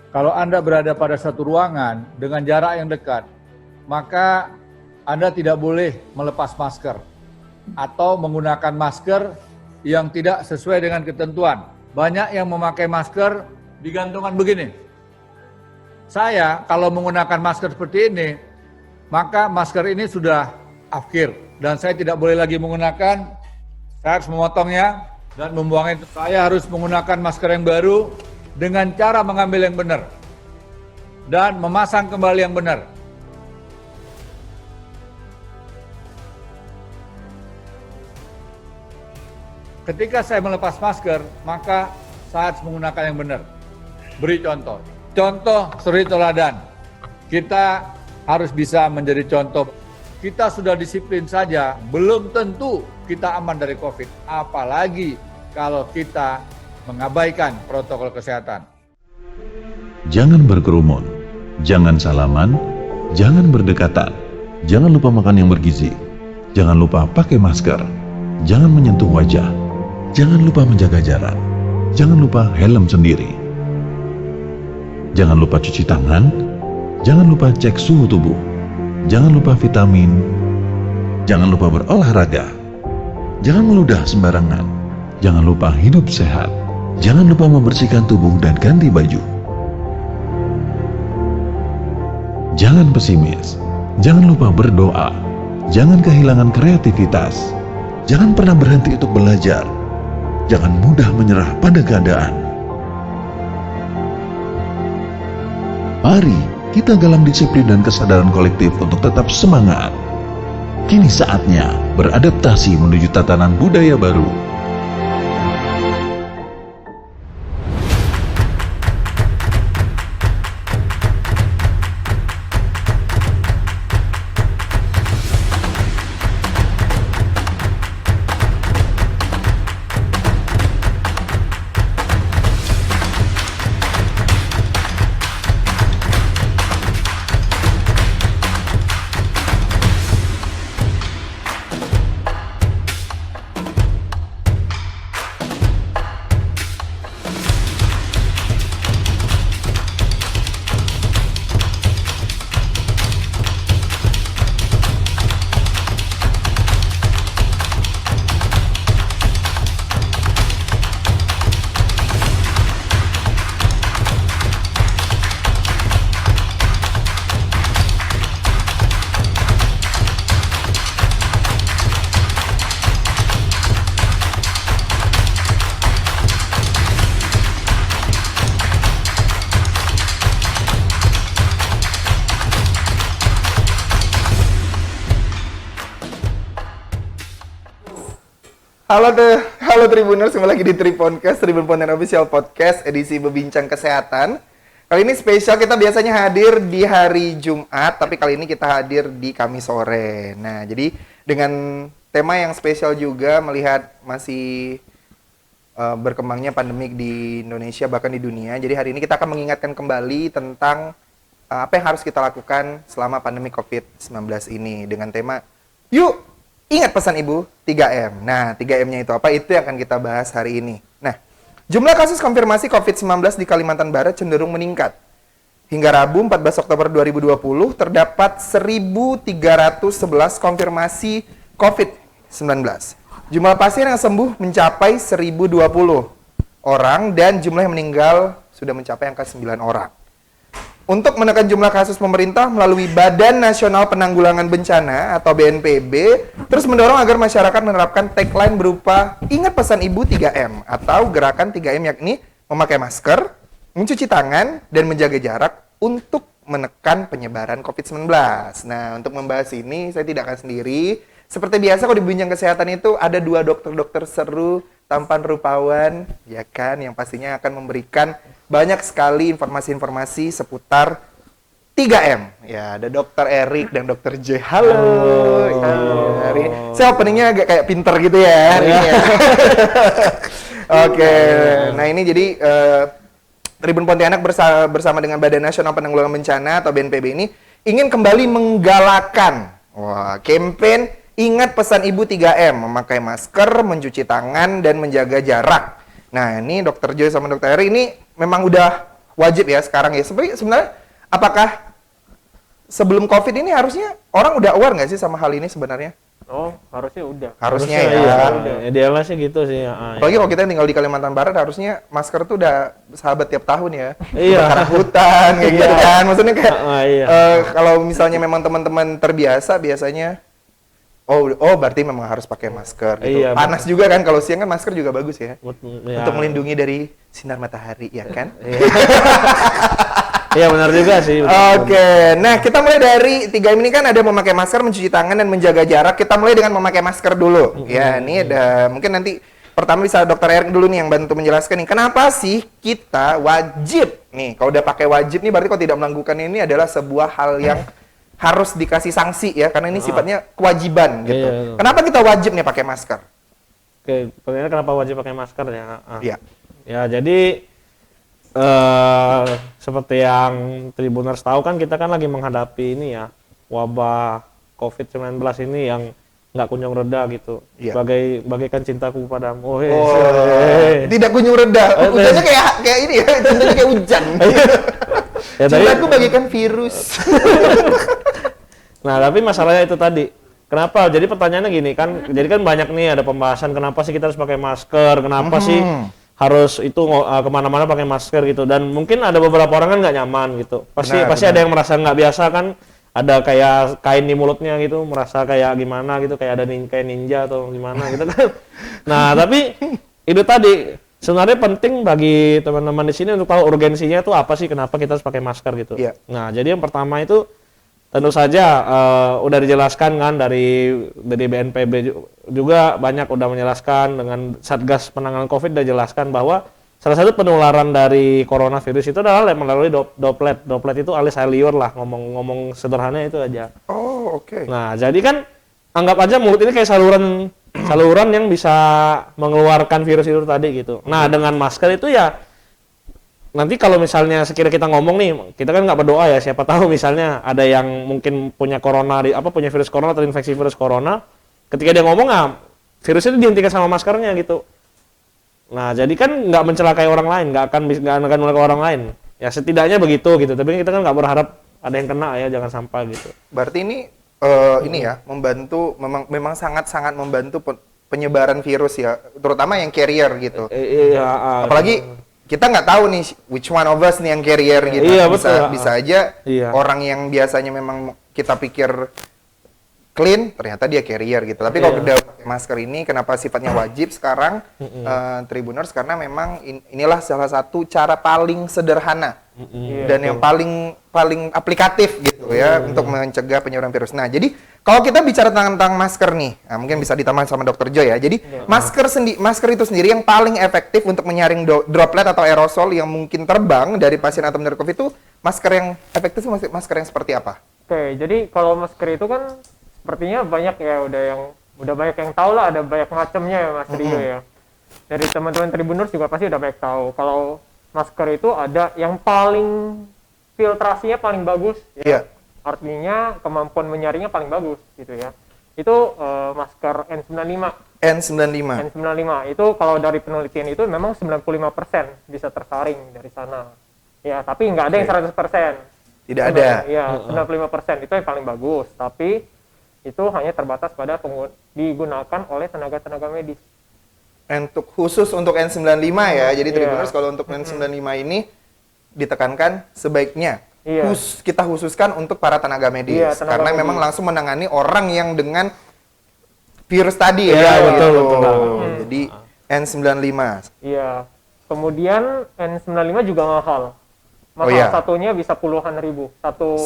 Kalau Anda berada pada satu ruangan dengan jarak yang dekat, maka Anda tidak boleh melepas masker atau menggunakan masker yang tidak sesuai dengan ketentuan. Banyak yang memakai masker digantungan begini. Saya kalau menggunakan masker seperti ini, maka masker ini sudah akhir dan saya tidak boleh lagi menggunakan. Saya harus memotongnya dan membuangnya. Saya harus menggunakan masker yang baru dengan cara mengambil yang benar dan memasang kembali yang benar. Ketika saya melepas masker, maka saya harus menggunakan yang benar. Beri contoh. Contoh suri teladan. Kita harus bisa menjadi contoh. Kita sudah disiplin saja, belum tentu kita aman dari COVID. Apalagi kalau kita mengabaikan protokol kesehatan. Jangan berkerumun, jangan salaman, jangan berdekatan, jangan lupa makan yang bergizi, jangan lupa pakai masker, jangan menyentuh wajah, jangan lupa menjaga jarak, jangan lupa helm sendiri, jangan lupa cuci tangan, jangan lupa cek suhu tubuh, jangan lupa vitamin, jangan lupa berolahraga, jangan meludah sembarangan, jangan lupa hidup sehat, jangan lupa membersihkan tubuh dan ganti baju. Jangan pesimis, jangan lupa berdoa, jangan kehilangan kreativitas, jangan pernah berhenti untuk belajar, jangan mudah menyerah pada keadaan. Mari kita galang disiplin dan kesadaran kolektif untuk tetap semangat. Kini saatnya beradaptasi menuju tatanan budaya baru. Halo Tribuners, kembali lagi di Triponcast, Tribun Pontianak Official Podcast, edisi Berbincang Kesehatan. Kali ini spesial, kita biasanya hadir di hari Jumat, tapi kali ini kita hadir di Kamis sore. Nah, jadi dengan tema yang spesial juga, melihat masih berkembangnya pandemik di Indonesia, bahkan di dunia. Jadi hari ini kita akan mengingatkan kembali tentang apa yang harus kita lakukan selama pandemi COVID-19 ini, dengan tema Yuk Ingat Pesan Ibu 3M. Nah, 3M-nya itu apa? Itu yang akan kita bahas hari ini. Nah, jumlah kasus konfirmasi COVID-19 di Kalimantan Barat cenderung meningkat. Hingga Rabu 14 Oktober 2020, terdapat 1.311 konfirmasi COVID-19. Jumlah pasien yang sembuh mencapai 1.020 orang dan jumlah yang meninggal sudah mencapai angka 9 orang. Untuk menekan jumlah kasus, pemerintah melalui Badan Nasional Penanggulangan Bencana atau BNPB terus mendorong agar masyarakat menerapkan tagline berupa Ingat Pesan Ibu 3M atau gerakan 3M, yakni memakai masker, mencuci tangan, dan menjaga jarak untuk menekan penyebaran COVID-19. Nah, untuk membahas ini saya tidak akan sendiri. Seperti biasa kalau di Bincang Kesehatan itu ada dua dokter-dokter seru, tampan rupawan, ya kan, yang pastinya akan memberikan banyak sekali informasi-informasi seputar 3M. Ya, ada Dr. Erik dan Dr. J. Halo. Saya openingnya agak kayak pinter gitu ya hari ini. Oke. Nah, ini jadi Tribun Pontianak bersama dengan Badan Nasional Penanggulangan Bencana atau BNPB ini ingin kembali menggalakkan campaign Ingat Pesan Ibu 3M, memakai masker, mencuci tangan, dan menjaga jarak. Nah, ini Dr. Joy sama Dr. Eri ini memang udah wajib ya sekarang ya. Sebenarnya apakah sebelum COVID ini harusnya orang udah aware nggak sih sama hal ini sebenarnya? Oh, harusnya udah. Harusnya Iya, ya. idealnya sih gitu sih. Apalagi kalau kita tinggal di Kalimantan Barat, harusnya masker tuh udah sahabat tiap tahun ya. Iya. Kebakaran hutan kayak gitu kan. Maksudnya kayak Iya. kalau misalnya memang teman-teman terbiasa biasanya oh berarti memang harus pakai masker gitu. Iya, Panas juga kan kalau siang kan masker juga bagus ya. Ya. Untuk melindungi dari sinar matahari ya kan. Iya benar juga sih. Oke, nah kita mulai dari 3M ini kan ada memakai masker, mencuci tangan dan menjaga jarak. Kita mulai dengan memakai masker dulu. Ya, ini ada mungkin nanti pertama bisa Dokter Erik dulu nih yang bantu menjelaskan nih. Kenapa sih kita wajib nih? Kalau udah pakai wajib nih berarti kalau tidak melakukan ini adalah sebuah hal yang harus dikasih sanksi ya, karena ini sifatnya kewajiban gitu. Iya. Kenapa kita wajib nih pakai masker? Oke, pertanyaannya kenapa wajib pakai masker ya? Iya. Ya jadi seperti yang Tribuners tahu kan kita kan lagi menghadapi ini ya wabah COVID-19 ini yang nggak kunjung reda gitu. Iya. Bagaikan cintaku padamu. Tidak kunjung reda. Hujannya kayak ini ya, cintanya kayak hujan. Ya, Cintaku bagaikan virus. Nah, tapi masalahnya itu tadi. Kenapa? Jadi pertanyaannya gini kan, jadi kan banyak nih ada pembahasan kenapa sih kita harus pakai masker, kenapa sih harus itu kemana-mana pakai masker gitu. Dan mungkin ada beberapa orang kan nggak nyaman gitu. Pasti ada yang merasa nggak biasa kan, ada kayak kain di mulutnya gitu, merasa kayak gimana gitu, kayak ada kayak ninja atau gimana gitu kan. Nah, tapi itu tadi sebenarnya penting bagi teman-teman di sini untuk tahu urgensinya itu apa sih, kenapa kita harus pakai masker gitu. Iya. Nah, jadi yang pertama itu tentu saja udah dijelaskan kan dari BNPB juga banyak udah menjelaskan, dengan Satgas Penanganan Covid udah jelaskan bahwa salah satu penularan dari coronavirus itu adalah melalui droplet. Droplet itu alis air liur lah, ngomong sederhana itu aja. Oh, oke. Nah, jadi kan anggap aja mulut ini kayak saluran yang bisa mengeluarkan virus itu tadi gitu. Nah, dengan masker itu ya nanti kalau misalnya sekiranya kita ngomong nih, kita kan nggak berdoa ya, siapa tahu misalnya ada yang mungkin punya punya virus corona, terinfeksi virus corona, ketika dia ngomong virus itu dihentikan sama maskernya gitu. Nah, jadi kan nggak mencelakai orang lain, nggak akan mencelakai orang lain. Ya setidaknya begitu gitu. Tapi kita kan nggak berharap ada yang kena ya, jangan sampai gitu. Berarti ini ini ya membantu, memang sangat-sangat membantu penyebaran virus ya, terutama yang carrier gitu. Iya. Apalagi kita nggak tahu nih which one of us nih yang carrier gitu. Iya, bisa aja Iya. orang yang biasanya memang kita pikir clean ternyata dia carrier gitu. Tapi kalau udah pakai masker ini kenapa sifatnya wajib sekarang Tribuners, karena memang inilah salah satu cara paling sederhana dan yang paling aplikatif gitu ya untuk mencegah penyebaran virus. Nah, jadi kalau kita bicara tentang masker nih, nah mungkin bisa ditambah sama Dokter Joy ya. Jadi masker itu sendiri yang paling efektif untuk menyaring droplet atau aerosol yang mungkin terbang dari pasien atau penyerap COVID itu, masker yang efektif itu masker yang seperti apa? Oke, jadi kalau masker itu kan sepertinya banyak ya, udah banyak yang tahu lah, ada banyak macamnya ya Mas Rio ya. Dari teman-teman Tribuners juga pasti udah banyak tahu. Kalau masker itu ada yang paling filtrasinya paling bagus ya. Iya. Artinya kemampuan menyaringnya paling bagus gitu ya. Itu masker N95. N95 itu kalau dari penelitian itu memang 95% bisa tersaring dari sana. Ya, tapi nggak ada yang 100%. Tidak ada. Iya, 95% itu yang paling bagus, tapi itu hanya terbatas pada digunakan oleh tenaga-tenaga medis. Khusus untuk N95 ya. Jadi Tribuners kalau untuk N95 ini ditekankan sebaiknya kita khususkan untuk para tenaga medis, karena memang langsung menangani orang yang dengan virus tadi ya. Betul. Jadi N95. Iya. Kemudian N95 juga mahal. Satunya bisa puluhan ribu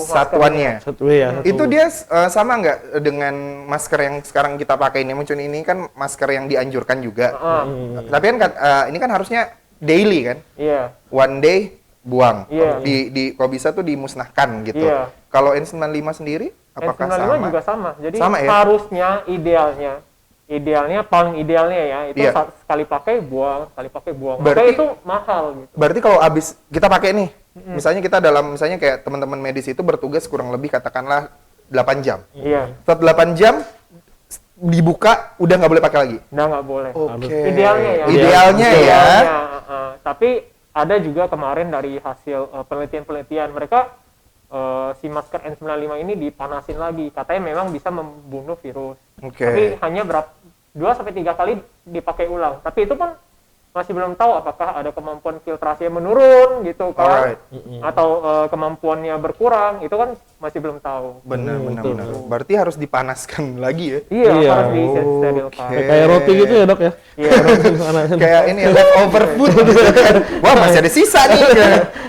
satuannya. Satu. Itu dia sama nggak dengan masker yang sekarang kita pakai ini? Mungkin ini kan masker yang dianjurkan juga. Tapi kan ini kan harusnya daily kan? Iya. One day buang. Iya. Kalau bisa tuh dimusnahkan gitu. Iya. Kalau N95 sendiri apakah N95 sama? juga sama. Jadi sama, ya? harusnya paling idealnya ya itu sekali pakai buang. Berarti itu mahal gitu. Berarti kalau habis kita pakai nih, misalnya kita misalnya kayak teman-teman medis itu bertugas kurang lebih katakanlah 8 jam. Iya. Setelah 8 jam dibuka udah nggak boleh pakai lagi. Udah nggak boleh. Oke. Idealnya ya. Idealnya ya. Tapi ada juga kemarin dari hasil penelitian mereka si masker N95 ini dipanasin lagi, katanya memang bisa membunuh virus. Oke. Tapi hanya 2-3 kali dipakai ulang. Tapi itu pun masih belum tahu apakah ada kemampuan filtrasinya menurun gitu kan, Alright. atau kemampuannya berkurang, itu kan masih belum tahu. Benar. betul. Berarti harus dipanaskan lagi ya. Iya, Iya. harus disterilkan. Oke. Kayak roti gitu ya, Dok ya? Iya. Kayak ini leftover food gitu kan. Wah, masih ada sisa nih.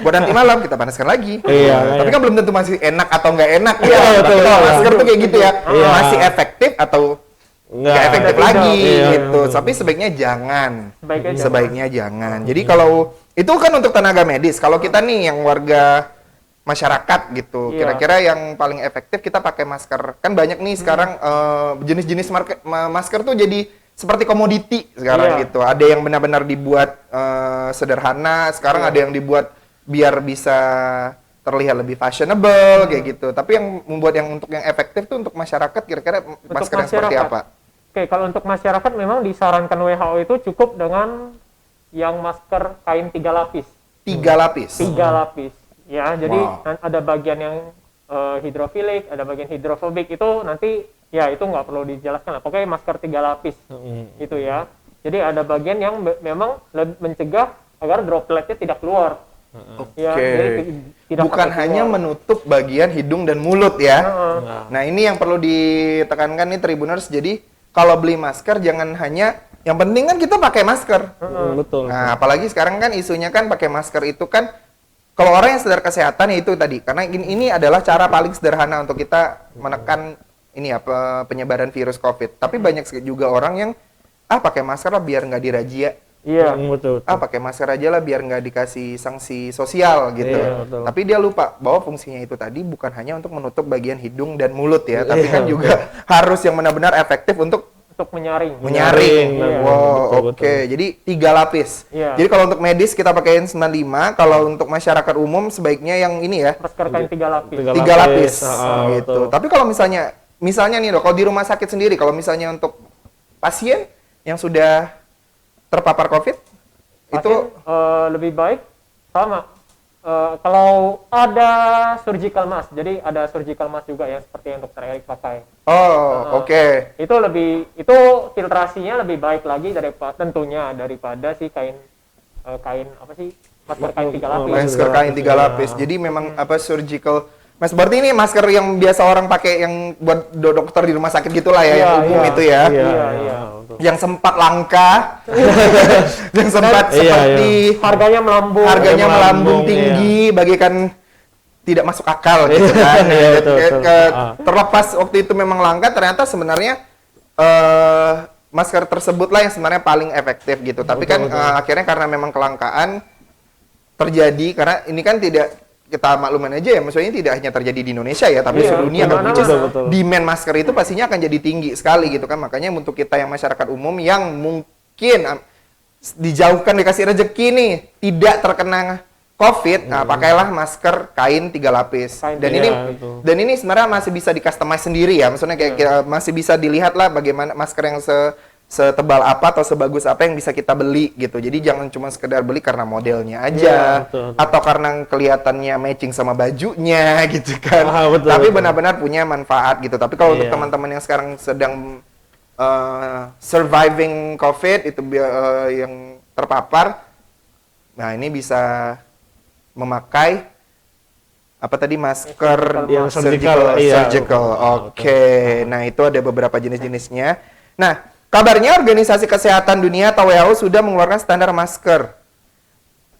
Buat nanti malam kita panaskan lagi. Iya, Tapi kan belum tentu masih enak atau nggak enak. Iya, ya. betul, Kalau iya. masker tuh kayak gitu ya. Iya. Masih efektif atau nggak efektif Tidak. lagi Iya, gitu. betul. Tapi sebaiknya jangan. Sebaiknya jangan. Jadi kalau itu kan untuk tenaga medis. Kalau kita nih yang warga masyarakat gitu, Iya. kira-kira yang paling efektif kita pakai masker. Kan banyak nih sekarang jenis-jenis masker tuh jadi seperti komoditi sekarang Iya. gitu. Ada yang benar-benar dibuat sederhana, sekarang ada yang dibuat biar bisa terlihat lebih fashionable kayak gitu. Tapi yang membuat yang untuk yang efektif tuh untuk masyarakat kira-kira masker yang seperti masyarakat. apa? Oke, kalau untuk masyarakat memang disarankan WHO itu cukup dengan yang masker kain 3 lapis. 3 lapis. 3 lapis. Ya, jadi Wow. ada bagian yang hidrofilik, ada bagian hidrofobik, itu nanti ya itu nggak perlu dijelaskan lah. Pokoknya masker 3 lapis gitu ya. Jadi ada bagian yang memang mencegah agar dropletnya tidak keluar. Ya, Oke. jadi tidak Bukan sampai hanya keluar. menutup bagian hidung dan mulut ya. Heeh. Nah, ini yang perlu ditekankan nih Tribuners. Jadi, kalau beli masker jangan hanya yang penting kan kita pakai masker. Betul. Nah, apalagi sekarang kan isunya kan pakai masker itu kan kalau orang yang sadar kesehatan ya itu tadi. Karena ini adalah cara paling sederhana untuk kita menekan ini ya penyebaran virus COVID. Tapi banyak juga orang yang pakai masker lah biar nggak dirazia. Iya. Betul. Pakai masker aja lah biar nggak dikasih sanksi sosial gitu. Iya, betul. Tapi dia lupa bahwa fungsinya itu tadi bukan hanya untuk menutup bagian hidung dan mulut ya, tapi Iya, kan juga harus yang benar-benar efektif untuk Menyaring. menyaring. Iya. Wow, Betul, oke. Jadi 3 lapis. Iya. Jadi kalau untuk medis kita pakai N95, kalau untuk masyarakat umum sebaiknya yang ini ya, Masker kain 3 lapis. 3 lapis. Gitu. Betul. Tapi kalau misalnya nih Dok, kalau di rumah sakit sendiri, kalau misalnya untuk pasien yang sudah terpapar COVID, itu Pasien, lebih baik sama. Kalau ada surgical mask, jadi ada surgical mask juga yang seperti yang Dokter Erik pakai. oke. Itu filtrasinya lebih baik lagi daripada si kain apa sih, masker kain 3 lapis. Masker kain 3 lapis. Jadi memang surgical. Mas, berarti ini masker yang biasa orang pakai yang buat dokter di rumah sakit gitulah ya, Iya, yang umum iya. itu ya. Iya. Yang sempat langka. yang sempat Iya, seperti Harganya melambung. harganya melambung melambung, tinggi, bagaikan tidak masuk akal gitu kan. Iya, betul. Terlepas waktu itu memang langka, ternyata sebenarnya masker tersebutlah yang sebenarnya paling efektif gitu. Tapi kan akhirnya karena memang kelangkaan terjadi, karena ini kan tidak kita maklumin aja ya, maksudnya tidak hanya terjadi di Indonesia ya, tapi Iya, seluruh dunia kan, dimana-mana. which is Betul. demand masker itu pastinya akan jadi tinggi sekali gitu kan. Makanya untuk kita yang masyarakat umum yang mungkin dijauhkan dikasih rezeki nih tidak terkena COVID, nah pakailah masker kain 3 lapis. Kain Dan 3 ini lapis. dan ini sebenarnya masih bisa di-customize sendiri ya. Maksudnya kayak masih bisa dilihat lah bagaimana masker yang setebal apa atau sebagus apa yang bisa kita beli gitu. Jadi jangan cuma sekedar beli karena modelnya aja Iya, betul. atau karena kelihatannya matching sama bajunya gitu kan. Betul, Tapi betul. benar-benar punya manfaat gitu. Tapi kalau untuk Iya. teman-teman yang sekarang sedang surviving COVID itu yang terpapar, nah ini bisa memakai apa tadi masker Yang surgical, iya. surgical. Oke. Nah, itu ada beberapa jenis-jenisnya. Nah, kabarnya Organisasi Kesehatan Dunia atau WHO sudah mengeluarkan standar masker.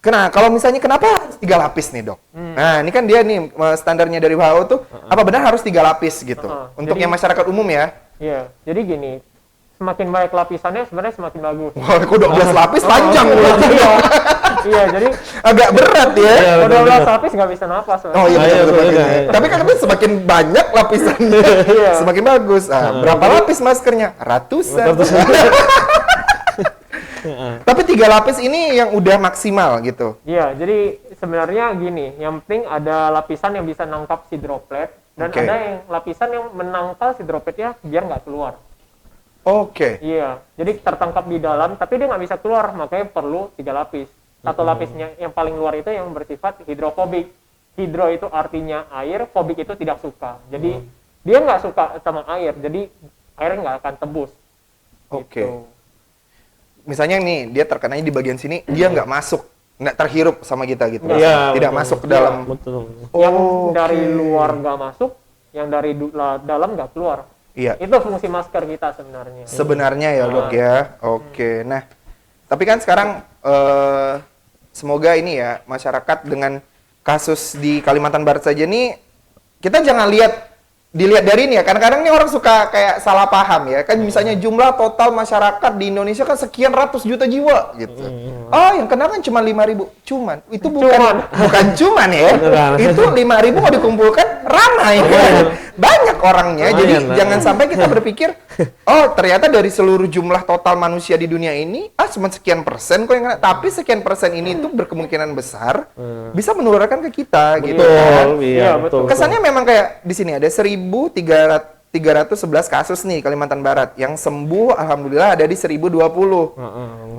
Kalau misalnya kenapa harus 3 lapis nih, Dok? Nah, ini kan dia nih standarnya dari WHO tuh apa benar harus 3 lapis gitu. Untuk Jadi- yang masyarakat umum ya. Iya, jadi gini, semakin banyak lapisannya sebenarnya semakin bagus. Wah, kok 12 lapis panjang berarti. Iya, jadi Agak berat ya. Iya, kalau betul, 12 betul. lapis nggak bisa napas. Mas. Oh iya, Ah, iya, betul, betul, betul. iya. Tapi kan itu semakin banyak lapisannya, Iya. semakin bagus. Berapa lapis maskernya? Ratusan. Tapi 3 lapis ini yang udah maksimal gitu. Iya, jadi sebenarnya gini, yang penting ada lapisan yang bisa nangkap si droplet dan Oke. ada yang lapisan yang menangkal si dropletnya biar nggak keluar. Oke. Iya, jadi tertangkap di dalam tapi dia nggak bisa keluar, makanya perlu 3 lapis. Satu lapisnya yang paling luar itu yang bersifat hidrofobik. Hidro itu artinya air, fobik itu tidak suka. Jadi dia nggak suka sama air, jadi air nggak akan tembus. Oke. Gitu. Misalnya nih dia terkenanya di bagian sini, dia nggak masuk, nggak terhirup sama kita gitu. Iya, Tidak betul. masuk ke dalam. Betul. Yang Oh, dari oke. luar nggak masuk, yang dari dalam nggak keluar. Iya. Itu fungsi masker kita sebenarnya. Sebenarnya ya dok ya. Oke. Nah, tapi kan sekarang semoga ini ya masyarakat dengan kasus di Kalimantan Barat saja nih, kita jangan dilihat dari ini ya. Kadang-kadang nih orang suka kayak salah paham ya. Kan misalnya jumlah total masyarakat di Indonesia kan sekian ratus juta jiwa gitu. Oh, yang kena kan cuma 5.000. Itu bukan cuman ya. Beneran. Itu 5.000 mau dikumpulkan ramai kan. Banyak orangnya. Jadi Lumayan, jangan sampai kita berpikir, oh ternyata dari seluruh jumlah total manusia di dunia ini, cuma sekian persen kok yang kena. Tapi sekian persen ini tuh berkemungkinan besar bisa menularkan ke kita gitu kan. Betul, iya, betul. Kesannya memang kayak di sini ada 1.311 kasus nih Kalimantan Barat. Yang sembuh alhamdulillah ada di 1.020.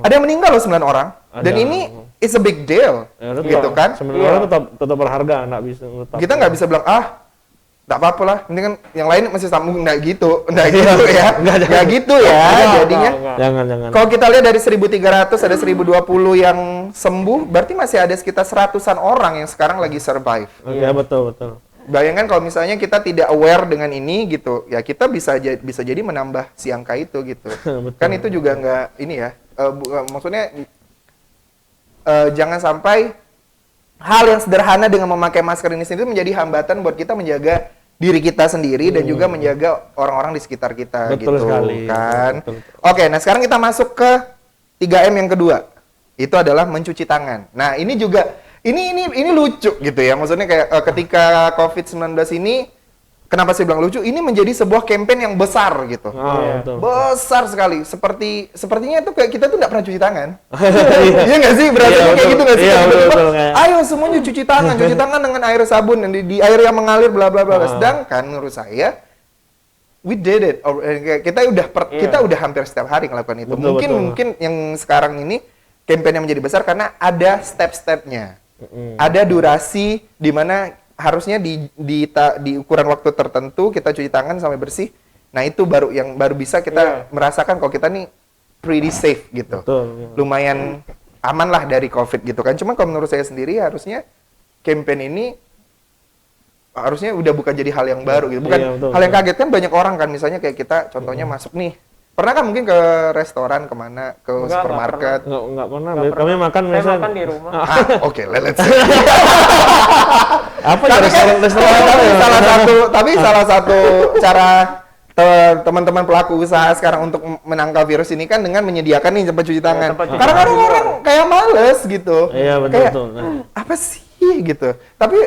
Ada yang meninggal loh 9 orang. Dan Ada. ini is a big deal. Ya, tetap, Gitu kan? Sebenarnya tetap berharga, nggak bisa. Tetap. Kita nggak bisa bilang nggak apa-apa lah, ini kan yang lain masih sambung, nggak gitu ya, nggak gitu ya, jadinya. Jangan. Kalau kita lihat dari 1.300 ada 1.020 yang sembuh, berarti masih ada sekitar 100-an orang yang sekarang lagi survive. Iya, betul. Bayangkan kalau misalnya kita tidak aware dengan ini gitu, ya kita bisa jadi menambah si angka itu gitu. Betul. Kan itu juga nggak ini ya, maksudnya jangan sampai hal yang sederhana dengan memakai masker ini sendiri menjadi hambatan buat kita menjaga diri kita sendiri dan juga menjaga orang-orang di sekitar kita. Betul gitu sekali. kan. Betul. Oke, nah sekarang kita masuk ke 3M yang kedua. Itu adalah mencuci tangan. Nah, ini juga ini lucu gitu ya. Maksudnya kayak ketika COVID-19 ini, kenapa saya bilang lucu? Ini menjadi sebuah campaign yang besar gitu. Betul. Besar sekali. Sepertinya itu kayak kita tuh nggak pernah cuci tangan. Iya nggak sih? Berarti Iya, kayak betul. gitu nggak sih? Iya, Tiba-tiba, betul, kayak- ayo semuanya cuci tangan dengan air sabun dan di air yang mengalir bla bla bla. Sedangkan menurut saya we did it. Kita udah hampir setiap hari ngelakukan itu. Betul, betul. Mungkin yang sekarang ini campaign yang menjadi besar karena ada step-stepnya. Ada durasi di mana harusnya di ukuran waktu tertentu kita cuci tangan sampai bersih. Nah, itu baru bisa kita merasakan kalau kita nih pretty safe gitu. Betul. Lumayan aman lah dari COVID gitu kan. Cuma kalau menurut saya sendiri harusnya campaign ini harusnya udah bukan jadi hal yang baru gitu. Bukan Iya, betul, hal yang kaget kan, banyak orang kan misalnya kayak kita contohnya masuk nih. Pernah kan mungkin ke restoran kemana, ke Enggak supermarket. Nggak pernah. Nggak Kami pernah. makan Saya biasa. makan di rumah. Oke, let's see. Apa ya Tapi kan- restoran apa ya? tapi salah satu cara teman-teman pelaku usaha sekarang untuk menangkal virus ini kan dengan menyediakan nih tempat cuci tangan. tempat cuci Karena tangan kadang juga. orang kayak males gitu. Iya, betul, Kayak, betul. Nah. apa sih gitu. Tapi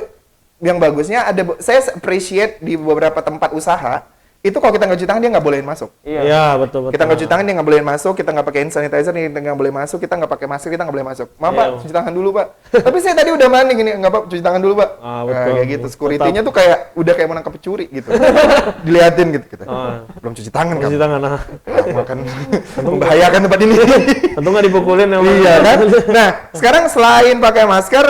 yang bagusnya saya appreciate di beberapa tempat usaha itu kalau kita nggak cuci tangan dia nggak bolehin masuk. Iya, betul. Kita nggak cuci tangan dia nggak bolehin masuk, kita nggak pakai hand sanitizer dia nggak boleh masuk, kita nggak pakai masker kita nggak boleh masuk. Maaf Pak, Iya. cuci tangan dulu Pak. Tapi saya tadi udah mandi gini, nggak Pak, cuci tangan dulu Pak. Ah, Nah, betul. kayak gitu. Security-nya tuh kayak udah kayak menangkap pencuri gitu. Diliatin gitu kita. Belum cuci tangan kan? Cuci tangan. Nah. Makan membahayakan tempat ini. Tentu nggak dipukulin ya. Iya kan? Nah, sekarang selain pakai masker,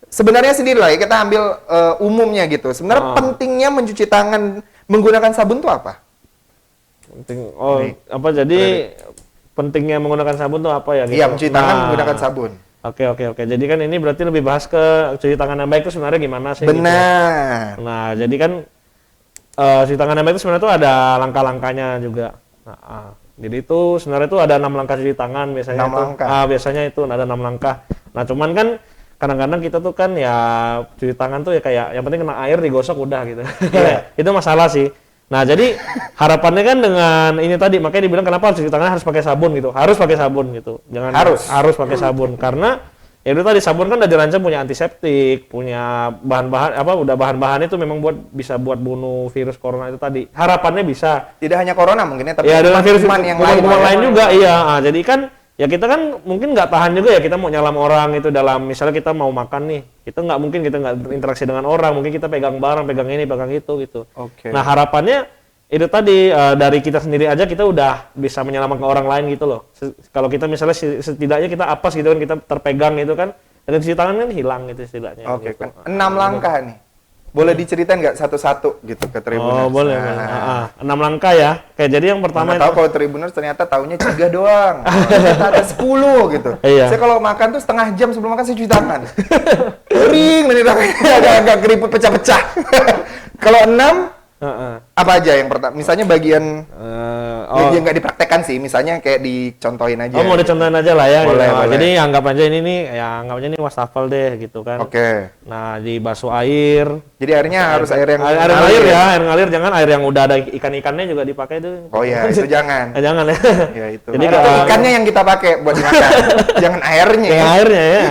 sebenarnya sendiri lah ya, kita ambil umumnya gitu. Sebenarnya pentingnya mencuci tangan menggunakan sabun tuh apa? Penting. Nih. Apa jadi pentingnya menggunakan sabun tuh apa ya? Gitu? Iya, mencuci tangan Nah, menggunakan sabun. Oke. Jadi kan ini berarti lebih bahas ke cuci tangan yang baik itu sebenarnya gimana sih? gitu. Benar. Nah, jadi kan cuci tangan yang baik itu sebenarnya tuh ada langkah-langkahnya juga. Nah, jadi itu sebenarnya itu ada 6 langkah cuci tangan biasanya. 6 langkah. Biasanya itu ada 6 langkah. Nah, cuman kan kadang-kadang kita tuh kan ya cuci tangan tuh ya kayak yang penting kena air digosok udah gitu. Iya. Itu masalah sih. Nah, jadi harapannya kan dengan ini tadi makanya dibilang kenapa cuci tangan harus pakai sabun gitu. Harus pakai sabun gitu. Jangan harus pakai sabun karena ya itu tadi sabun kan udah dirancang punya antiseptik, punya bahan-bahan bahan-bahan itu memang bisa buat bunuh virus corona itu tadi. Harapannya bisa. Tidak hanya corona mungkin ya, tapi Ya dengan virus kuman yang lain. kuman lain juga iya. Nah, jadi kan ya kita kan mungkin nggak tahan juga ya kita mau nyalam orang itu dalam misalnya kita mau makan nih kita nggak mungkin kita nggak berinteraksi dengan orang mungkin kita pegang barang pegang ini pegang itu gitu. Oke. Nah harapannya itu tadi dari kita sendiri aja kita udah bisa menyelamatkan orang lain gitu loh. Kalau kita misalnya setidaknya kita apes gitu kan, kita terpegang gitu kan, dan cuci tangan kan hilang gitu setidaknya. Oke, gitu. kan 6 langkah nih. Boleh diceritain nggak satu-satu gitu ke Tribuners? Oh boleh, boleh. 6 langkah ya. Kayak jadi yang pertama Mana tahu kalau Tribuners ternyata taunya 3 doang. Ternyata ada 10 gitu. Iya. Saya kalau makan tuh setengah jam sebelum makan saya cuci tangan. Kering nanti tangannya agak keriput pecah-pecah. Kalau 6 apa aja yang pertama? Misalnya bagian yang nggak dipraktekkan sih, misalnya kayak dicontohin aja. Oh mau dicontohin aja lah ya. Boleh, gitu. boleh. Jadi anggap aja ini nih, ya anggap aja ini wastafel deh gitu kan. Oke. Nah dibasuh air. Jadi airnya harus air yang air ngalir ya, air ngalir, jangan air yang udah ada ikan-ikannya juga dipakai tuh. Oh iya, itu jangan. Jangan ya. Ya itu. Jadi Itu ikannya yang kita pakai buat makan. Jangan airnya. Yang airnya ya.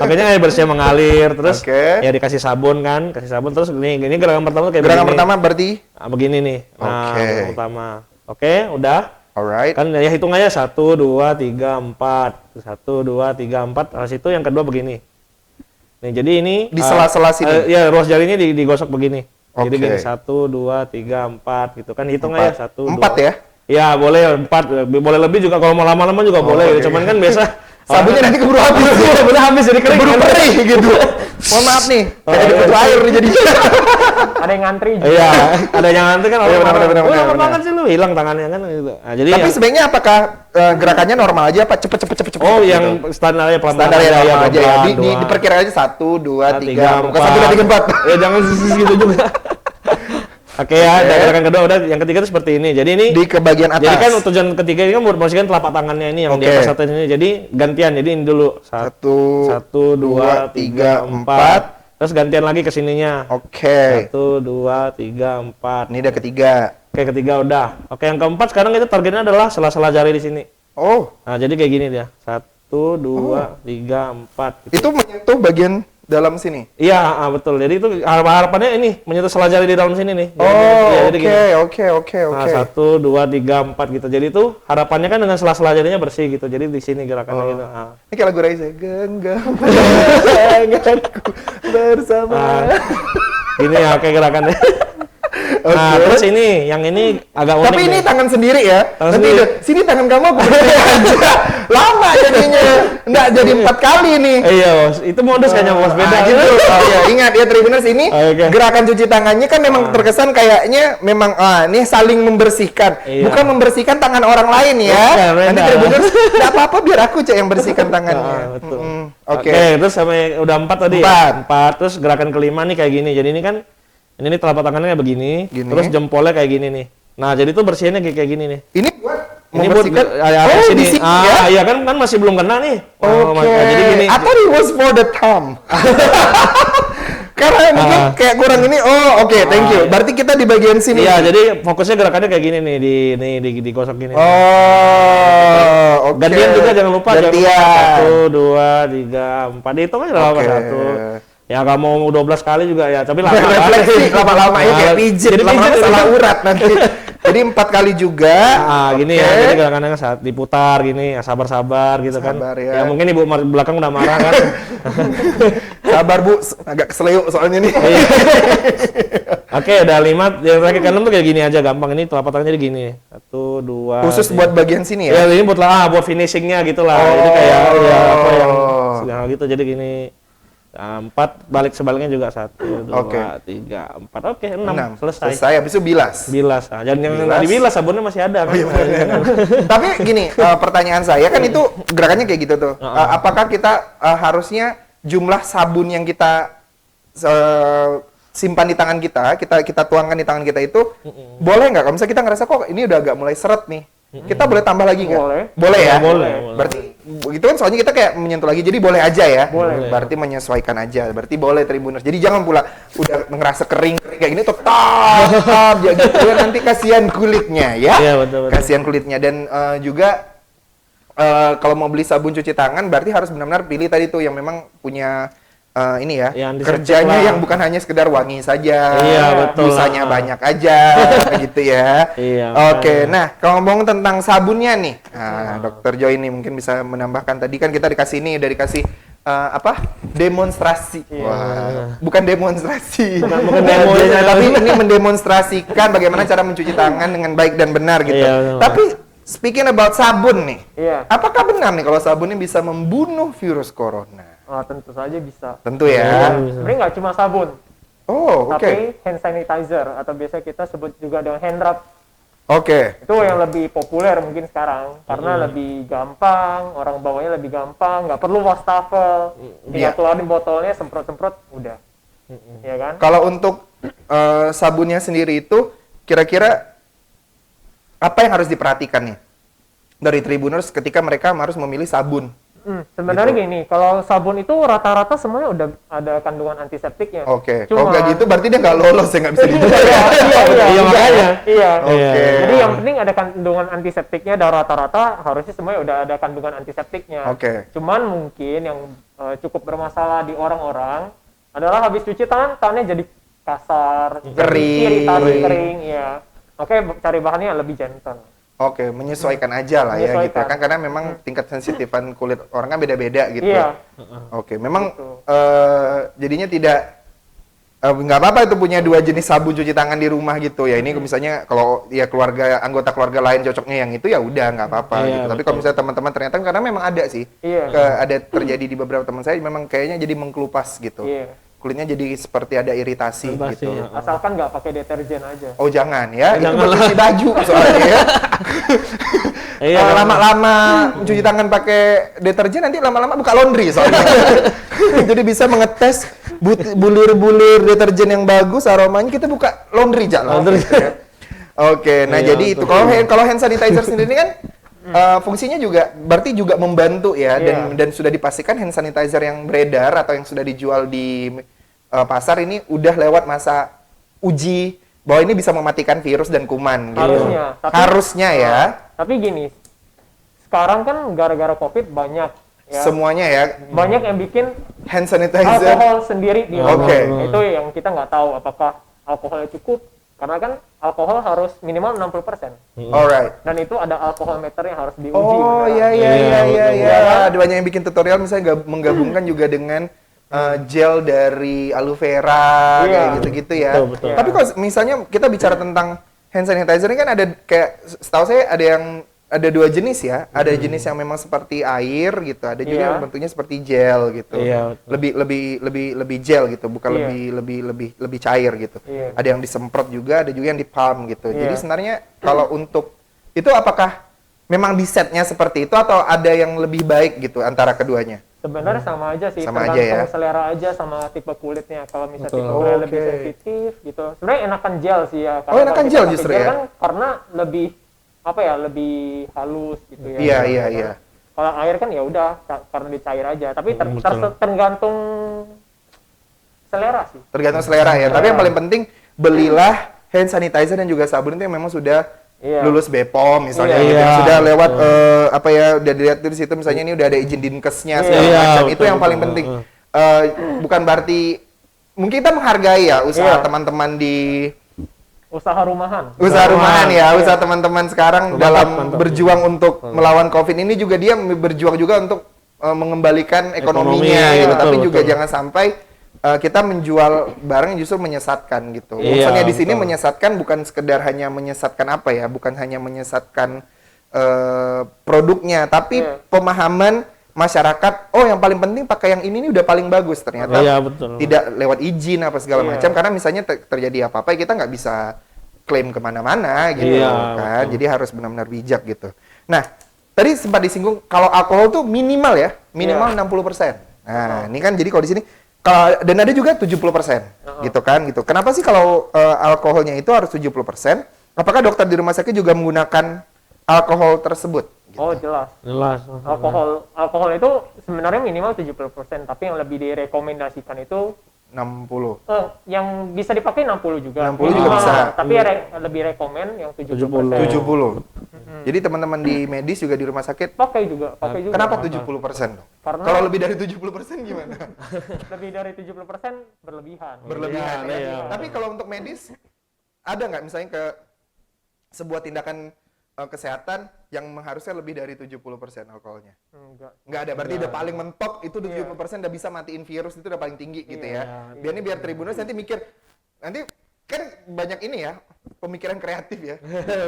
Makanya air bersih mengalir, terus Oke. ya dikasih sabun kan, kasih sabun terus ini gerakan pertama tuh kayak Gerakan begini. pertama berarti Begini nih. Nah, Oke. gerakan pertama. Oke, udah. alright. Kan ya hitungannya 1 2 3 4. 1 2 3 4. Habis itu yang kedua begini. Nih, jadi ini Di sela-sela sini. ya ruas jarinya digosok begini. Jadi Oke. gini 1 2 3 4 gitu kan hitung aja 1 2. 4 ya? Ya, boleh 4, boleh lebih juga kalau mau lama-lama juga boleh. oke. Cuman kan biasa Sabunnya nanti keburu habis. udah habis jadi kering. Keburu perih gitu. Mohon maaf nih, kayak di pintu air nih jadi. Ada yang ngantri juga. Iya, ada yang nanti kan Iya, orang benar, "Wah, lama benar. banget sih lu hilang tangannya kan gitu. Nah, jadi Tapi ya- sebaiknya apakah gerakannya normal aja apa cepet oh gitu? yang standarnya pelan-pelan Standar ya normal aja ya. pelan-pelan, dua, Diperkirakan aja 1 2 tiga, 3 bukan 1 2 3 4. Ya jangan gitu juga. Oke ya, dan gerakan kedua udah, yang ketiga itu seperti ini. Jadi ini Di ke bagian atas. jadi kan tujuan ketiga ini kan buat membersihkan telapak tangannya ini yang di Oke. atas atas ini. Jadi gantian. Jadi ini dulu. 1 2 3 4. Terus gantian lagi ke sininya. Oke. 1 2 3 4. Ini udah ketiga. Oke, ketiga udah. Oke, yang keempat sekarang itu targetnya adalah sela-sela jari di sini. Oh, Nah, jadi kayak gini dia. 1 2 3 4 gitu. itu menyentuh bagian dalam sini. Iya, betul. Jadi itu harapannya ini menyentuh sela jari di dalam sini nih. Oh, Iya, jadi gini. oke. Nah, 1 2 3 4 gitu. Jadi itu harapannya kan dengan sela-sela jarinya bersih gitu. Jadi di sini gerakannya gitu. Nah. Ini kayak lagu Raisa, genggam tanganku bersama. Nah, gini ya kayak gerakannya. Nah, terus ini yang ini agak unik. Tapi ini nih. tangan sendiri ya. Tangan Nanti sendiri. sini tangan kamu aku bersihin aja. Lama jadinya. Nggak jadi 4 kali nih. Iya, Bos. Itu modus kayaknya Bos beda. Gitu. Oh, ya, ingat ya Tribuners ini Oke. gerakan cuci tangannya kan memang terkesan kayaknya memang ini saling membersihkan, Iya. bukan membersihkan tangan orang lain ya. Bukan, beda. Nanti Tribuners enggak apa-apa biar aku Cek yang bersihkan tangannya. Ah, betul. Oke. Oke, terus sampai udah 4 tadi. Empat. 4. Terus gerakan kelima nih kayak gini. Jadi ini kan ini nih telapak tangannya kayak begini, Gini. terus jempolnya kayak gini nih. Nah, jadi tuh bersihinnya kayak gini nih. Ini buat Ini buat membersihkan. area sini. Di sini ya. Iya kan masih belum kena nih. Oh, Oke. jadi gini. I thought it was for the thumb. Karena mungkin kayak kurang ini. Oh, oke, thank you. Berarti kita di bagian sini. Iya, jadi fokusnya gerakannya kayak gini nih digosok gini. Oh, oke. Gantian juga jangan lupa. Gantian. 1 2 3 4. Dihitung aja lah Oke. 1. Ya nggak mau 12 kali juga ya, tapi lama Refleksi lama-lama ya kayak Nah, pijit. jadi Lama-lama pijit salah itu. urat nanti. Jadi 4 kali juga. Gini Oke. ya, jadi gerakannya saat diputar gini, ya sabar-sabar gitu Sabar kan. ya. Ya mungkin ibu belakang udah marah kan. Sabar Bu, agak keseleo soalnya nih. Iya. Oke, udah 5. Yang terakhir ke 6 tuh kayak gini aja, gampang. Ini telapak tangannya jadi gini. 1 2. Khusus buat bagian sini ya. Ya, ini buat buat finishingnya gitu lah. Jadi kayak ya apa yang segala gitu. Jadi gini. 4 balik sebaliknya juga 1 2 Oke. 3 4. Oke, 6. 6. Selesai. Habis itu bilas. Bilas. Nah, jangan yang Bilas. nggak dibilas sabunnya masih ada kan. Tapi gini, pertanyaan saya kan itu gerakannya kayak gitu tuh. Apakah kita harusnya jumlah sabun yang kita simpan di tangan kita tuangkan di tangan kita itu boleh nggak? Kalau misalnya kita ngerasa kok ini udah agak mulai seret nih, kita boleh tambah lagi nggak? Boleh. Boleh ya? Boleh. Berarti begitu kan soalnya kita kayak menyentuh lagi, jadi boleh aja ya? Boleh. Berarti menyesuaikan aja. Berarti boleh Tribuners. Jadi jangan pula udah ngerasa kering kayak gini tetap ya gitu ya, nanti kasihan kulitnya ya. Iya, betul. Kasihan kulitnya dan juga kalau mau beli sabun cuci tangan berarti harus benar-benar pilih tadi tuh yang memang punya ini ya, Yang antiseptik kerjanya lah. yang bukan hanya sekedar wangi saja, Iya, betul. busanya banyak aja gitu ya. Iya, Oke, nah kalau ngomong tentang sabunnya nih, Dokter Joy ini mungkin bisa menambahkan, tadi kan kita dikasih ini, udah dikasih demonstrasi. Wah, bukan demonstrasi. bukan demo Biasanya, ya. tapi ini mendemonstrasikan bagaimana cara mencuci tangan dengan baik dan benar gitu. Iya, betul. Tapi speaking about sabun nih. Iya. Apakah benar nih kalau sabun ini bisa membunuh virus corona? Tentu saja bisa. Tentu ya. Sebenarnya nggak cuma sabun, Oh, oke. tapi hand sanitizer atau biasa kita sebut juga dengan hand rub. Oke. Itu yang lebih populer mungkin sekarang karena lebih gampang, orang bawanya lebih gampang, nggak perlu wastafel, Iya. tinggal keluarin botolnya, semprot-semprot, udah, ya kan? Kalau untuk sabunnya sendiri itu kira-kira apa yang harus diperhatikan nih dari Tribuners ketika mereka harus memilih sabun? Sebenarnya Gitu. gini, kalau sabun itu rata-rata semuanya udah ada kandungan antiseptiknya. Oke. Cuma- Kalau nggak gitu berarti dia nggak lolos ya, nggak bisa dijual. Iya, makanya. Iya. Oke. Jadi yang penting ada kandungan antiseptiknya, dan rata-rata harusnya semuanya udah ada kandungan antiseptiknya. Oke. Cuman mungkin yang cukup bermasalah di orang-orang adalah habis cuci tangan, tangannya jadi kasar, jadi Kering. iritasi, kering, ya. Oke, cari bahannya yang lebih gentle. Oke, menyesuaikan aja lah ya gitu Menyesuaikan. kan, karena memang tingkat sensitifan kulit orang kan beda-beda gitu. Iya. Oke, memang Gitu. jadinya tidak nggak apa-apa itu punya dua jenis sabun cuci tangan di rumah gitu ya. Ini misalnya kalau ya anggota keluarga lain cocoknya yang itu ya udah nggak apa-apa Iya, gitu. Tapi kalau misalnya teman-teman ternyata karena memang ada sih, Iya. ada terjadi di beberapa teman saya memang kayaknya jadi mengkelupas gitu. Iya. Kulitnya jadi seperti ada iritasi Iritasi, gitu. ya. Asalkan nggak pakai deterjen aja. Oh jangan ya, itu Jangan buat lah. cuci baju soalnya ya. Iya, Kalau lama-lama mencuci tangan pakai deterjen nanti lama-lama buka laundry soalnya. Jadi bisa mengetes bulir-bulir deterjen yang bagus aromanya kita buka laundry jalan. Laundry. Oke, nah Iya, jadi itu betul. kalau hand sanitizer sendiri kan fungsinya juga berarti juga membantu ya Iya. dan sudah dipastikan hand sanitizer yang beredar atau yang sudah dijual di pasar ini udah lewat masa uji bahwa ini bisa mematikan virus dan kuman gitu. Harusnya. Harusnya ya. Tapi gini, sekarang kan gara-gara COVID banyak ya. Semuanya ya Banyak yang bikin hand sanitizer. alkohol sendiri di rumah. Oke. Itu yang kita nggak tahu apakah alkoholnya cukup, karena kan alkohol harus minimal 60%. Alright. Dan itu ada alkohol meter yang harus diuji. Oh beneran. iya iya Iya, iya iya betul. iya. Ada banyak yang bikin tutorial misalnya menggabungkan juga dengan gel dari aloe vera Iya. kayak gitu-gitu ya. Betul, betul. Tapi kalau misalnya kita bicara tentang hand sanitizer ini kan ada kayak setahu saya ada dua jenis ya. Ada jenis yang memang seperti air gitu, ada juga Iya. yang bentuknya seperti gel gitu. Iya, betul. Lebih gel gitu, bukan Iya. lebih cair gitu. Iya. Ada yang disemprot juga, ada juga yang di palm gitu. Jadi Iya. sebenarnya kalau untuk itu apakah memang di setnya seperti itu atau ada yang lebih baik gitu antara keduanya? Sebenarnya sama aja sih, Sama aja tergantung ya. selera aja sama tipe kulitnya. Kalau misalnya Betul. tipe kulitnya lebih Oke. sensitif gitu, sebenarnya enakan gel sih ya. Oh, enakan kalau kita gel pakai justru gel ya? kan karena lebih apa ya, lebih halus gitu ya. Iya, iya, iya. Kalau air kan ya udah karena dicair aja. Tapi Betul. tergantung selera sih. Tergantung selera ya. Tapi yang paling penting belilah hand sanitizer dan juga sabun itu yang memang sudah Iya. lulus BPOM misalnya, Iya, gitu. Yang sudah lewat betul. apa ya, udah dilihat di situ misalnya ini udah ada izin dinkesnya Iya. segala Iya, macam. Itu betul, yang paling betul. penting. Bukan berarti mungkin kita menghargai ya usaha Iya. teman-teman di Usaha rumahan. usaha rumahan ya, Iya. usaha teman-teman sekarang Mantap, dalam mantap. berjuang untuk melawan COVID ini juga dia berjuang juga untuk mengembalikan ekonominya Ekonomi, gitu. betul, Tapi juga betul. jangan sampai kita menjual barang yang justru menyesatkan gitu. Iya, Maksudnya di sini betul. menyesatkan bukan sekedar hanya menyesatkan apa ya, bukan hanya menyesatkan produknya, tapi Iya. pemahaman masyarakat. Oh, yang paling penting pakai yang ini nih udah paling bagus ternyata. Iya, betul. Tidak lewat izin apa segala Iya. macam karena misalnya terjadi apa-apa kita nggak bisa klaim kemana-mana gitu Iya, kan. betul. Jadi harus benar-benar bijak gitu. Nah, tadi sempat disinggung kalau alkohol tuh minimal ya, minimal Iya. 60%. Nah, ini kan jadi kalau di sini kalau dan ada juga 70%, gitu kan gitu. Kenapa sih kalau alkoholnya itu harus 70%? Apakah dokter di rumah sakit juga menggunakan alkohol tersebut? Gitu. Oh, jelas. Jelas. Alkohol itu sebenarnya minimal 70%, tapi yang lebih direkomendasikan itu 60. yang bisa dipakai 60 juga. 60 juga bisa. Tapi lebih rekomen yang 70%. 70. Jadi teman-teman di medis juga di rumah sakit, Pakai juga. kenapa 70%? dong? Karena Kalau lebih dari 70% gimana? lebih dari 70% berlebihan. Berlebihan ya. Iya. Tapi kalau untuk medis ada nggak misalnya ke sebuah tindakan kesehatan yang harusnya lebih dari 70% alkoholnya? Enggak. Nggak ada, berarti udah paling mentok itu 70% udah bisa matiin virus, itu udah paling tinggi gitu ya. Biar Tribuners nanti mikir, nanti kan banyak ini ya, pemikiran kreatif ya.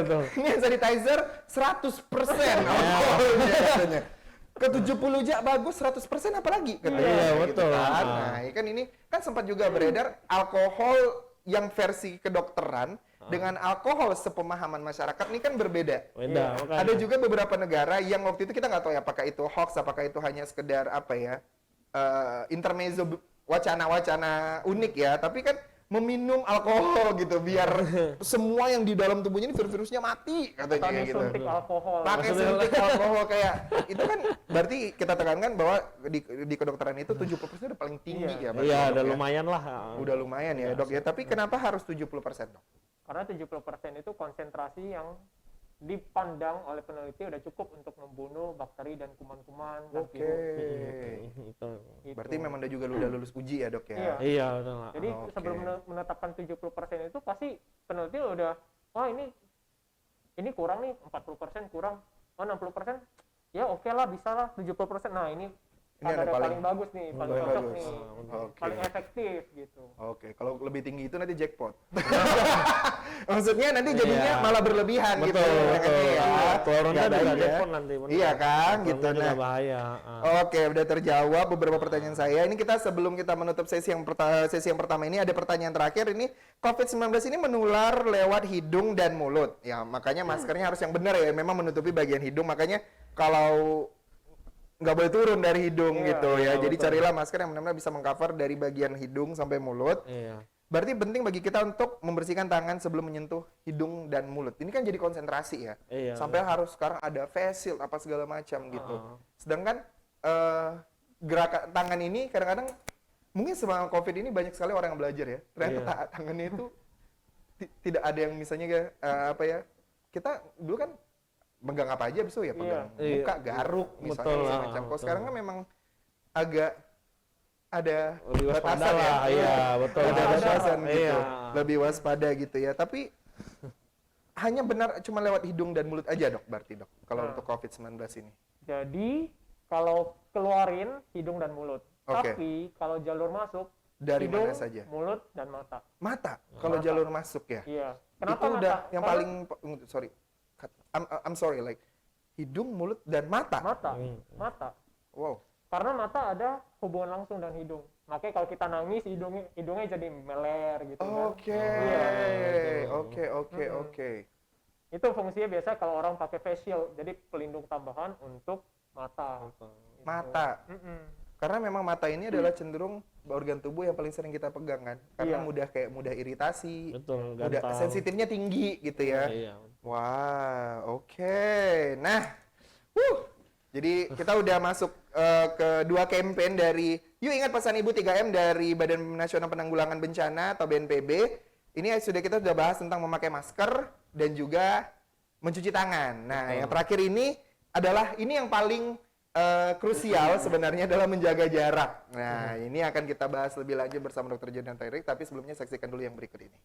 Betul. Ini sanitizer 100% alkoholnya katanya. Ke 70 aja bagus, 100% apalagi katanya. Iya, gitu betul. kan. Nah, ya kan ini kan sempat juga beredar alkohol yang versi kedokteran dengan alkohol sepemahaman masyarakat ini kan berbeda. Beda, makanya. Ada juga beberapa negara yang waktu itu kita nggak tahu ya apakah itu hoax, apakah itu hanya sekedar apa ya, intermezzo wacana-wacana unik ya, tapi kan meminum alkohol gitu biar semua yang di dalam tubuhnya ini virus-virusnya mati katanya Tadi gitu. suntik alkohol. Pakai suntik alkohol kayak itu kan berarti kita tekankan bahwa di kedokteran itu 70% udah paling tinggi ya. berarti, Iya, Dok, udah ya? lumayan lah. Udah lumayan ya, Dok ya. Tapi kenapa harus 70%, Dok? Karena 70% itu konsentrasi yang dipandang oleh peneliti udah cukup untuk membunuh bakteri dan kuman-kuman dan Oke. virus. Betul. Gitu. Berarti memang udah lulus uji ya, Dok ya. Iya. Iya, betul lah. Jadi Oke. sebelum menetapkan 70% itu pasti peneliti udah, wah ini kurang nih, 40% kurang, oh 60%, ya oke lah, bisa lah 70%. Nah ini ada ada paling- paling bagus nih, paling paling cocok bagus. nih, Oke. paling efektif gitu. Oke, kalau lebih tinggi itu nanti jackpot. Maksudnya nanti jadinya Iya. malah berlebihan gitu. Betul, mereka betul. ya. Turunnya Nggak bisa baik ya. jackpot nanti. bener. Iya kan, Turunnya gitu. juga Nah, bahaya. oke, udah terjawab beberapa pertanyaan saya. Ini kita sebelum kita menutup sesi yang pertama ini ada pertanyaan terakhir. Ini COVID-19 ini menular lewat hidung dan mulut. Ya, makanya maskernya harus yang benar ya, memang menutupi bagian hidung. Makanya kalau nggak boleh turun dari hidung Iya, gitu ya. iya, Jadi betul. carilah masker yang benar-benar bisa mengcover dari bagian hidung sampai mulut. Iya. Berarti penting bagi kita untuk membersihkan tangan sebelum menyentuh hidung dan mulut. Ini kan jadi konsentrasi ya. Iya, Sampai harus sekarang ada face shield apa segala macam gitu. Sedangkan gerakan tangan ini kadang-kadang mungkin selama COVID ini banyak sekali orang yang belajar ya. Ternyata Iya. tangannya itu tidak ada yang misalnya apa ya. Kita dulu kan pegang apa aja bisa ya, pegang Iya. muka, garuk misalnya Betul lah, semacam. Kalau betul. sekarang kan memang agak ada Lebih waspada batasan ya. lah, iya, betul. Ada Ada, batasan gitu. iya. Lebih waspada gitu ya. Tapi hanya benar cuma lewat hidung dan mulut aja, Dok, berarti, Dok. Kalau untuk COVID-19 ini. Jadi kalau keluarin hidung dan mulut, Oke. tapi kalau jalur masuk Dari hidung, mana saja? mulut dan mata. Mata, kalau Mata. jalur masuk ya. Iya. Itu Kenapa mata? udah yang Karena paling sorry. I'm sorry, like hidung, mulut dan mata. mata, mata. Wow. Karena mata ada hubungan langsung dengan hidung. Makanya kalau kita nangis hidungnya jadi meler gitu kan. Oke. Iya. Oke. Itu fungsinya biasa kalau orang pakai face shield, jadi pelindung tambahan untuk mata. Mata. Mm-mm. Karena memang mata ini adalah cenderung organ tubuh yang paling sering kita pegang kan. Karena Iya. mudah iritasi. Betul, Mudah gampang. sensitifnya tinggi gitu ya. Iya. Wah, oke. Nah, jadi kita udah masuk ke dua campaign dari Yuk Ingat Pesan Ibu 3M dari Badan Nasional Penanggulangan Bencana atau BNPB. Ini kita sudah bahas tentang memakai masker dan juga mencuci tangan. Nah, yang terakhir ini adalah ini yang paling krusial sebenarnya adalah menjaga jarak. Nah, ini akan kita bahas lebih lanjut bersama Dr. Jonathan Tairik, tapi sebelumnya saksikan dulu yang berikut ini.